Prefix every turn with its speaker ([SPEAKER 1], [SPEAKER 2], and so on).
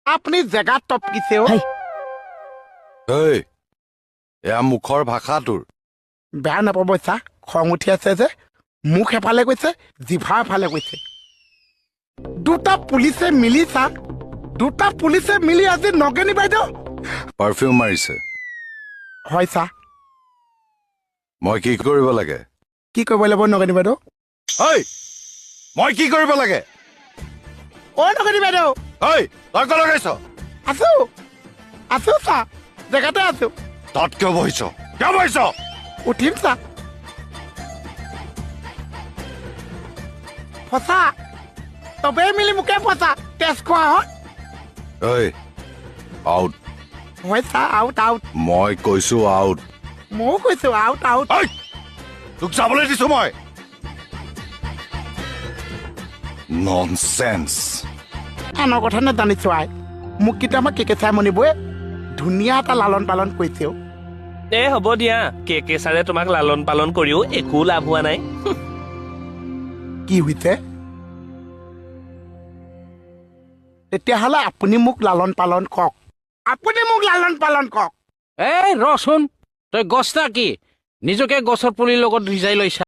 [SPEAKER 1] আপুনি জেগাত টপকিছে অ'।
[SPEAKER 2] এই এয়া মুখৰ ভাষা তোৰ
[SPEAKER 1] বেয়া নাপাব চা খং উঠি আছে যে মুখ এফালে কৈছে জিভা এফালে কৈছে দুটা পুলিচে মিলি আজি নগেনি বাইদেউ
[SPEAKER 2] পাৰফিউম মাৰিছে
[SPEAKER 1] হয় চা
[SPEAKER 2] মই কি কৰিব লাগে
[SPEAKER 1] কি কৰিব লাগিব নগেনি বাইদেউ
[SPEAKER 2] ঐ মই কি কৰিব লাগে
[SPEAKER 1] অ নগেনি বাইদেউ
[SPEAKER 2] ঐ তই ক'ত লগাইছ
[SPEAKER 1] আছো চা জেগাতে আছো
[SPEAKER 2] তাত কিয় বহিছ
[SPEAKER 1] উঠিম চা ফচা চবেই মিলি মোকে ফচা তেজ খোৱা হয়
[SPEAKER 2] ঐ আউট
[SPEAKER 1] হয় চা আউট
[SPEAKER 2] মই কৈছো আউট
[SPEAKER 1] ময়ো কৈছো আউট
[SPEAKER 2] ঐ তোক যাবলৈ দিছো মই ননচেন্স
[SPEAKER 1] এনৰ কথা নাজানিছো আই মোক কেতিয়াবা কেকে চাই মনিবই ধুনীয়া এটা লালন পালন কৰিছে
[SPEAKER 3] হ'ব দিয়া কে ছাৰে তোমাক লালন পালন কৰিও একো লাভ হোৱা নাই
[SPEAKER 1] কি হৈছে তেতিয়াহ'লে আপুনি মোক লালন পালন কৰক
[SPEAKER 4] এই ৰচোন তই গছটা কি নিজকে গছৰ পুলিৰ লগত ৰিজাই লৈছা